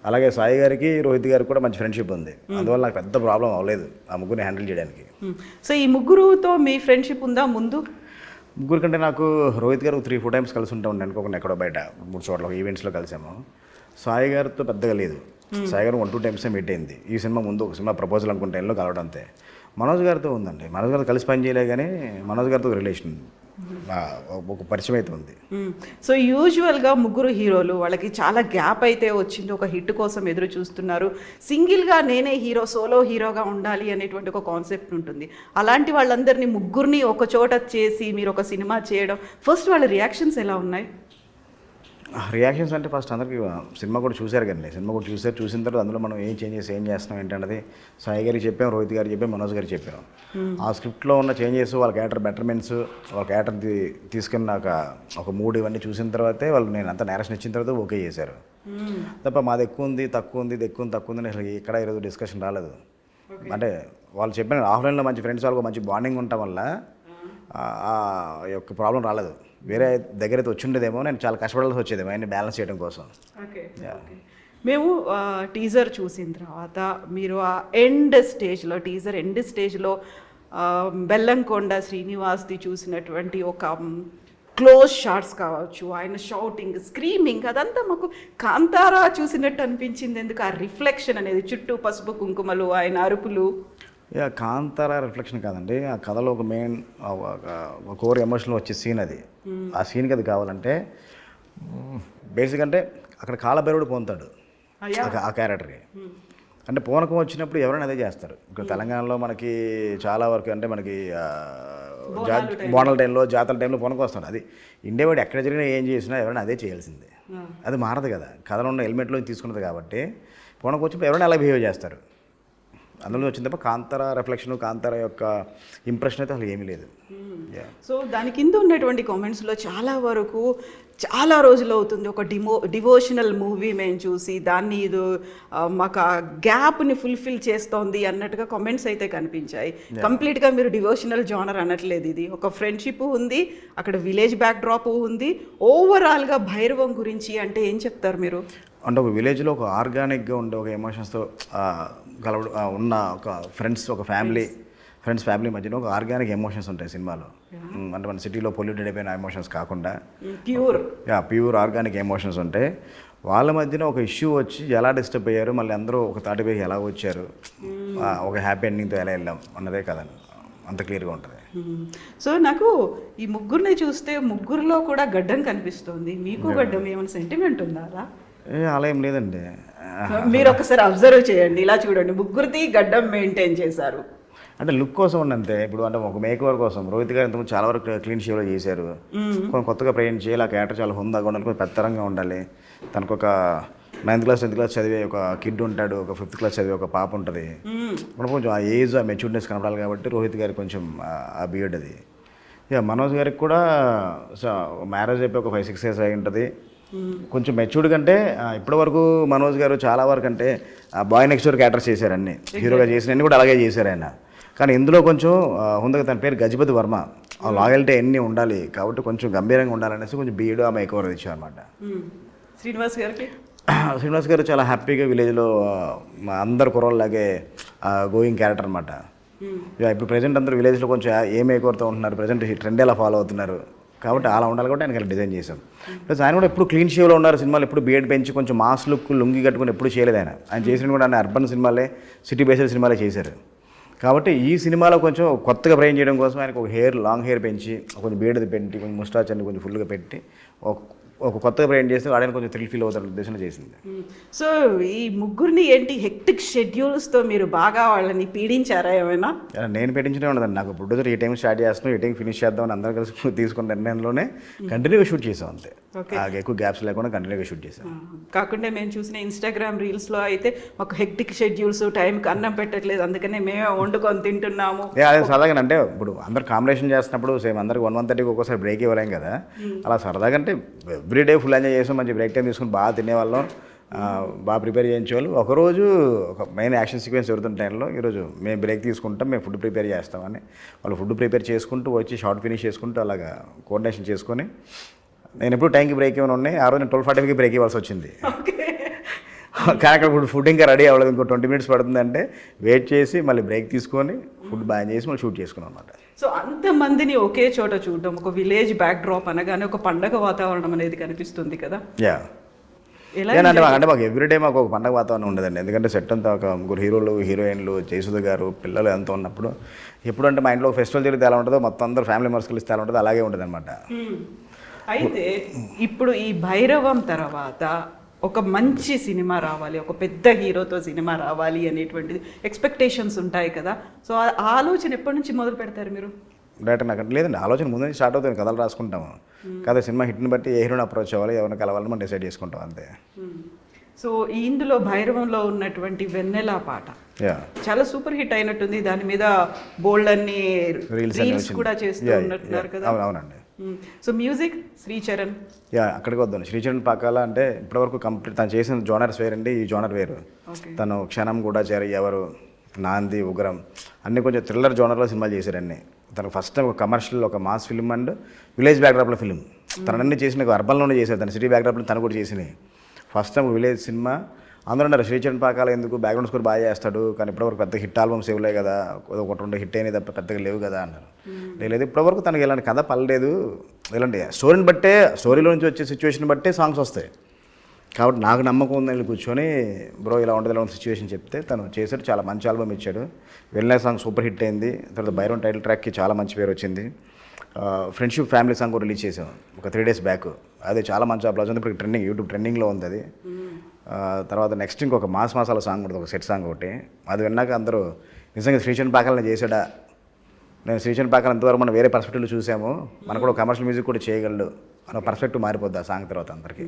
అలాగే సాయి గారికి రోహిత్ గారికి కూడా మంచి ఫ్రెండ్షిప్ ఉంది. అందువల్ల నాకు పెద్ద ప్రాబ్లం అవ్వలేదు ఆ ముగ్గురిని హ్యాండిల్ చేయడానికి. సో ఈ ముగ్గురుతో మీ ఫ్రెండ్షిప్ ఉందా ముందు? ముగ్గురు కంటే నాకు రోహిత్ గారు 3-4 టైమ్స్ కలిసి ఉంటా ఉండే, అనుకోకుండా ఎక్కడో బయట 3 చోట్ల ఈవెంట్స్లో కలిసాము. సాయి గారితో పెద్దగా లేదు. సాయి గారు 1-2 టైమ్సే మీట్ అయింది. ఈ సినిమా ముందు ఒక సినిమా ప్రపోజల్ అనుకుంటే టైంలో కలవడం అంతే. మనోజ్ గారితో ఉందండి, మనోజ్ గారితో కలిసి పని చేయలే, కానీ మనోజ్ గారితో రిలేషన్ ఒక పరిచయం అయితే ఉంది. సో యూజువల్గా ముగ్గురు హీరోలు వాళ్ళకి చాలా గ్యాప్ అయితే వచ్చింది, ఒక హిట్ కోసం ఎదురు చూస్తున్నారు. సింగిల్గా నేనే హీరో, సోలో హీరోగా ఉండాలి అనేటువంటి ఒక కాన్సెప్ట్ ఉంటుంది. అలాంటి వాళ్ళందరినీ ముగ్గురిని ఒక చోట చేసి మీరు ఒక సినిమా చేయడం, ఫస్ట్ వాళ్ళ రియాక్షన్స్ ఎలా ఉన్నాయి? రియాక్షన్స్ అంటే ఫస్ట్ అందరికీ సినిమా కూడా చూశారు కదండి, సినిమా కూడా చూసిన తర్వాత అందులో మనం ఏం చేంజెస్ ఏం చేస్తున్నాం ఏంటన్నది సాయి గారికి చెప్పాం, రోహిత్ గారికి చెప్పాం, మనోజ్ గారికి చెప్పాం. ఆ స్క్రిప్ట్లో ఉన్న చేంజెస్, వాళ్ళ క్యారెక్టర్ బెటర్మెంట్స్, వాళ్ళ క్యారెక్టర్ తీసుకున్న ఒక మూడ్ ఇవన్నీ చూసిన తర్వాతే వాళ్ళు నేను అంత నేరేషన్ ఇచ్చిన తర్వాత ఓకే చేశారు. తప్ప మాది ఎక్కువ ఉంది, తక్కువ ఉంది, ఇది ఎక్కువ ఉంది, తక్కువ ఉంది అసలు ఇక్కడ ఈరోజు డిస్కషన్ రాలేదు. అంటే వాళ్ళు చెప్పిన ఆఫ్లైన్లో మంచి ఫ్రెండ్స్ వాళ్ళకు మంచి బాండింగ్ ఉండటం వల్ల ఆ యొక్క ప్రాబ్లం రాలేదు. వేరే దగ్గర అయితే వచ్చి ఉండేదేమో, నేను చాలా కష్టపడాల్సి వచ్చేదేమో ఆయన బ్యాలెన్స్ చేయడం కోసం. మేము టీజర్ చూసిన తర్వాత మీరు ఆ టీజర్ ఎండ్ స్టేజ్లో బెల్లంకొండ శ్రీనివాస్ది చూసినటువంటి ఒక క్లోజ్ షాట్స్ కావచ్చు, ఆయన షౌటింగ్, స్క్రీమింగ్, అదంతా మాకు కాంతారా చూసినట్టు అనిపించింది. ఎందుకు ఆ రిఫ్లెక్షన్ అనేది, చుట్టూ పసుపు కుంకుమలు, ఆయన అరుపులు. కాంతారా రిఫ్లెక్షన్ కాదండి, ఆ కథలో ఒక మెయిన్ కోర్ ఎమోషనల్ వచ్చే సీన్ అది. ఆ సీన్కి అది కావాలంటే బేసిక్ అంటే అక్కడ కాలభైరవుడు పోతాడు ఆ క్యారెక్టర్కి. అంటే పూనకం వచ్చినప్పుడు ఎవరైనా అదే చేస్తారు. ఇక్కడ తెలంగాణలో మనకి చాలా వరకు అంటే మనకి బోనాల టైంలో, జాతర టైంలో పూనకం వస్తాడు. అది ఇండియా వాడు ఎక్కడ జరిగినా ఏం చేసినా ఎవరైనా అదే చేయాల్సిందే, అది మారదు కదా, కథలో ఉన్న ఎలిమెంట్లో తీసుకున్నది కాబట్టి. పూనకం వచ్చినప్పుడు ఎవరైనా అలా బిహేవ్ చేస్తారు. అందులో వచ్చిన తప్ప కాంతారా రిఫ్లెక్షన్, కాంతారా యొక్క ఇంప్రెషన్ అయితే అసలు ఏమీ లేదు. సో దాని కింద ఉన్నటువంటి కామెంట్స్లో చాలా వరకు చాలా రోజులు అవుతుంది ఒక డివోషనల్ మూవీ మేము చూసి, దాన్ని ఇది మాకు ఆ గ్యాప్ని ఫుల్ఫిల్ చేస్తోంది అన్నట్టుగా కామెంట్స్ అయితే కనిపించాయి. కంప్లీట్గా మీరు డివోషనల్ జానర్ అనట్లేదు, ఇది ఒక ఫ్రెండ్షిప్ ఉంది, అక్కడ విలేజ్ బ్యాక్ డ్రాప్ ఉంది. ఓవరాల్గా భైరవం గురించి అంటే ఏం చెప్తారు మీరు? అంటే ఒక విలేజ్లో ఒక ఆర్గానిక్గా ఉండే ఒక ఎమోషన్స్తో ఉన్న ఒక ఫ్రెండ్స్, ఒక ఫ్రెండ్స్ ఫ్యామిలీ మధ్యలో ఒక ఆర్గానిక్ ఎమోషన్స్ ఉంటాయి సినిమాలో. అంటే మన సిటీలో పొల్యూటెడ్ అయిపోయిన ఎమోషన్స్ కాకుండా ప్యూర్ ఆర్గానిక్ ఎమోషన్స్ ఉంటాయి. వాళ్ళ మధ్యన ఒక ఇష్యూ వచ్చి ఎలా డిస్టర్బ్ అయ్యారు, మళ్ళీ అందరూ ఒక తాటిపై ఎలా వచ్చారు, ఒక హ్యాపీ ఎండింగ్తో ఎలా వెళ్ళాం అన్నదే కదండి, అంత క్లియర్గా ఉంటుంది. సో నాకు ఈ ముగ్గురిని చూస్తే ముగ్గురులో కూడా గడ్డం కనిపిస్తుంది. మీకు గడ్డం ఏమైనా సెంటిమెంట్ ఉందా? అలా ఏం లేదండి, మీరు ఒకసారి అబ్జర్వ్ చేయండి, ఇలా చూడండి, ముగ్గురిది గడ్డం మెయింటైన్ చేశారు. అంటే లుక్ కోసం ఉండంతే. ఇప్పుడు అంటే ఒక మేకవర్ కోసం రోహిత్ గారు ఇంతకుముందు చాలా వరకు క్లీన్ షేవ్లో చేశారు, కొన్ని కొత్తగా ప్రయాణం చేయాలి, ఆ క్యారెక్టర్ చాలా హుందాగా ఉండాలి, కొంచెం పెత్తరంగా ఉండాలి. తనకు ఒక 9th క్లాస్ 10th క్లాస్ చదివే ఒక కిడ్ ఉంటాడు, ఒక 5th క్లాస్ చదివే ఒక పాప ఉంటుంది. మనం కొంచెం ఆ ఏజ్, ఆ మెచ్యూర్నెస్ కనపడాలి కాబట్టి రోహిత్ గారికి కొంచెం ఆ బియర్డ్ అది. మనోజ్ గారికి కూడా మ్యారేజ్ అయిపోయి ఒక 5-6 years అయి ఉంటుంది. కొంచెం మెచ్యూర్డ్ కంటే ఇప్పటి వరకు మనోజ్ గారు చాలా వరకు అంటే బాయ్ నెక్స్ట్ డోర్ క్యారెక్టర్స్ చేశారు, అన్ని హీరోగా చేసినవన్నీ కూడా అలాగే చేశారు ఆయన. కానీ ఇందులో కొంచెం హుందగా, తన పేరు గజపతి వర్మ, ఆ లాయల్టీ అన్నీ ఉండాలి కాబట్టి కొంచెం గంభీరంగా ఉండాలనేసి కొంచెం బీఈడ్ ఆమె ఎక్కువ ఇచ్చారు అనమాట. శ్రీనివాస్ గారికి శ్రీనివాస్ గారు చాలా హ్యాపీగా విలేజ్లో మా అందరు కుర్రోళ్ళలాగే గోయింగ్ క్యారెక్టర్ అనమాట. ఇప్పుడు ప్రజెంట్ అందరూ విలేజ్లో కొంచెం ఏమే కోరుతూ ఉంటున్నారు, ప్రజెంట్ ట్రెండ్ ఎలా ఫాలో అవుతున్నారు కాబట్టి అలా ఉండాలి కాబట్టి ఆయనకి డిజైన్ చేశాం. ప్లస్ ఆయన కూడా ఎప్పుడు క్లీన్ షేవ్లో ఉన్నారు. సినిమాలు ఎప్పుడు బియర్డ్ పెంచి కొంచెం మాస్ లుక్ లుంగి కట్టుకుని ఎప్పుడు చేయలేదు. ఆయన చేసిన కూడా ఆయన అర్బన్ సినిమాలే, సిటీ బేస్డ్ సినిమాలే చేశారు. కాబట్టి ఈ సినిమాలో కొంచెం కొత్తగా ప్రయాణం చేయడం కోసం ఆయనకు ఒక లాంగ్ హెయిర్ పెంచి కొంచెం బీడది పెట్టి కొంచెం ముస్టాచ్ అన్ని కొంచెం ఫుల్గా పెట్టి ఒక కొత్తగా ప్రయాణం చేస్తే వాడని కొంచెం థ్రిల్ ఫీల్ అవుతారు ఉద్దేశంలో చేసింది. సో ఈ ముగ్గురిని ఏంటి హెక్టిక్ షెడ్యూల్స్తో మీరు బాగా వాళ్ళని పీడించారా ఏమైనా? నేను పెట్టించనే ఉండదండి. నాకు ప్రొడ్యూసర్ ఈ టైం స్టార్ట్ చేస్తున్నాం, ఈ టైం ఫినిష్ చేద్దామని అందరం కలిసి తీసుకున్న నిర్ణయంలోనే కంటిన్యూగా షూట్ చేసాం. అంతే, ఎక్కువ గ్యాప్స్ లేకుండా కంటిన్యూగా షూట్ చేసాం. కాకుండా మేము చూసిన ఇన్స్టాగ్రామ్ రీల్స్లో అయితే ఒక హెక్టిక్ షెడ్యూల్స్, టైంకి అన్నం పెట్టట్లేదు అందుకనే మేమే వండుకొని తింటున్నాము. అదే సరదాగా అంటే ఇప్పుడు అందరు కాంబినేషన్ చేస్తున్నప్పుడు సేమ్ అందరికి 1:30కి ఒక్కోసారి బ్రేక్ ఇవ్వలేం కదా. అలా సరదాగా అంటే ఎవ్రీడే ఫుల్ ఎంజాయ్ చేసాం, మంచి బ్రేక్ టైం తీసుకుని బాగా తినేవాళ్ళం, బాగా ప్రిపేర్ చేయించేవాళ్ళు. ఒకరోజు ఒక మెయిన్ యాక్షన్ సీక్వెన్స్ జరుగుతున్న టైంలో ఈరోజు మేము బ్రేక్ తీసుకుంటాం, మేము ఫుడ్ ప్రిపేర్ చేస్తామని వాళ్ళు ఫుడ్ ప్రిపేర్ చేసుకుంటూ వచ్చి షార్ట్ ఫినిష్ చేసుకుంటూ అలాగా కోఆర్డినేషన్ చేసుకొని నేను ఎప్పుడు టైంకి బ్రేక్ ఏమైనా ఉన్నాయి. ఆ రోజు నేను 12:45కి బ్రేక్ ఇవ్వాల్సి వచ్చింది. కానీ అక్కడ ఫుడ్ ఇంకా రెడీ అవ్వలేదు, ఇంకో 20 minutes పడుతుందంటే వెయిట్ చేసి మళ్ళీ బ్రేక్ తీసుకొని ఫుడ్ బాగా చేసి మళ్ళీ షూట్ చేసుకున్నాం అనమాట. సో అంతమందిని ఒకే చోట చూడడం, ఒక విలేజ్ బ్యాక్ డ్రాప్ అనగానే ఒక పండగ వాతావరణం అనేది కనిపిస్తుంది కదా. అంటే మాకు ఎవ్రీడే మాకు ఒక పండగ వాతావరణం ఉండదండి. ఎందుకంటే సెట్ అంతా ఒక ముగ్గురు హీరోలు, హీరోయిన్లు, జయసుధ గారు, పిల్లలు ఎంతో ఉన్నప్పుడు ఎప్పుడంటే మా ఇంట్లో ఫెస్టివల్ జరిగితే ఎలా ఉంటుందో మొత్తం అందరూ ఫ్యామిలీ మెంబర్స్ కలిస్తే ఎలా ఉంటుందో అలాగే ఉంటుంది అనమాట. అయితే ఇప్పుడు ఈ భైరవం తర్వాత ఒక మంచి సినిమా రావాలి, ఒక పెద్ద హీరోతో సినిమా రావాలి అనేటువంటిది ఎక్స్పెక్టేషన్స్ ఉంటాయి కదా. సో ఆ ఆలోచన ఎప్పటి నుంచి మొదలు పెడతారు మీరు? డైరెక్ట్ నాకు లేదండి, ఆలోచన ముందు నుంచి స్టార్ట్ అవుతుంది. కథలు రాసుకుంటాము కదా, సినిమా హిట్ని బట్టి ఏ హీరోని అప్రోచ్ అవ్వాలి, ఎవరిని కలవాలని మనం డిసైడ్ చేసుకుంటాం అంతే. సో ఇందులో భైరవంలో ఉన్నటువంటి వెన్నెల పాట చాలా సూపర్ హిట్ అయినట్టుంది. దాని మీద బోల్డ్ అన్ని రీల్స్ కూడా చేస్తూ ఉన్నట్టున్నారు కదా. అవునండి. So music Sricharan. అక్కడికి వద్దాను. శ్రీచరణ్ పాకాల అంటే ఇప్పటివరకు కంప్లీట్ తను చేసిన జోనర్స్ వేరండి, ఈ జోనర్ వేరు. తను క్షణం కూడా చేరి, ఎవరు, నాంది, ఉగ్రం అన్నీ కొంచెం థ్రిల్లర్ జోనర్లో సినిమాలు చేశారండి. తనకు ఫస్ట్ టైం ఒక కమర్షియల్, ఒక మాస్ ఫిల్మ్ అండ్ విలేజ్ బ్యాక్డ్రాప్లో ఫిల్మ్ తనన్నీ చేసిన, అర్బన్లోనే చేశారు. తన సిటీ బ్యాక్డ్రాప్లో తను కూడా చేసినాయి. ఫస్ట్ టైం విలేజ్ సినిమా. అందరూ అన్నారు శ్రీచరణ్ పాకాల ఎందుకు బ్యాక్గ్రౌండ్ స్కోర్ బాగా చేస్తాడు, కానీ ఇప్పటివరకు పెద్ద హిట్ ఆల్బమ్స్ ఇవ్వలే కదా, ఒకటి 2 హిట్ అయినది తప్ప పెద్దగా లేవు కదా అన్నారు. లేదు, ఇప్పటివరకు తనకి ఇలాంటి కథ పర్లేదు, ఇలాంటి స్టోరీని బట్టే, స్టోరీలో నుంచి వచ్చే సిచ్యువేషన్ బట్టే సాంగ్స్ వస్తాయి. కాబట్టి నాకు నమ్మకం ఉందని కూర్చొని బ్రో ఇలా ఉంటుంది, ఇలా ఉన్న సిచ్యువేషన్ చెప్తే తను చేశాడు. చాలా మంచి ఆల్బమ్ ఇచ్చాడు. వెళ్ళిన సాంగ్ సూపర్ హిట్ అయింది. తర్వాత భైరవం టైటిల్ ట్రాక్కి చాలా మంచి పేరు వచ్చింది. ఫ్రెండ్షిప్ ఫ్యామిలీ సాంగ్ కూడా రిలీజ్ చేసాం ఒక 3 days బ్యాక్. అది చాలా మంచి అప్లాజ్ ఉంది. ఇప్పుడు ట్రెండింగ్, యూట్యూబ్ ట్రెండింగ్లో ఉంది అది. తర్వాత నెక్స్ట్ ఇంకొక మాస్ మసాలా సాంగ్ ఉంటుంది, ఒక సెట్ సాంగ్ ఒకటి. అది విన్నాక అందరూ నిజంగా శ్రీచరణ్ పాకాలని చేశాడా, నేను శ్రీచరణ్ పాకాల ఎంతవరకు మనం వేరే పర్స్పెక్టివ్లో చూసాము, మనకు కూడా కమర్షియల్ మ్యూజిక్ కూడా చేయగలడు అన్న పర్స్పెక్టివ్ మారిపోద్ది ఆ సాంగ్ తర్వాత అందరికీ.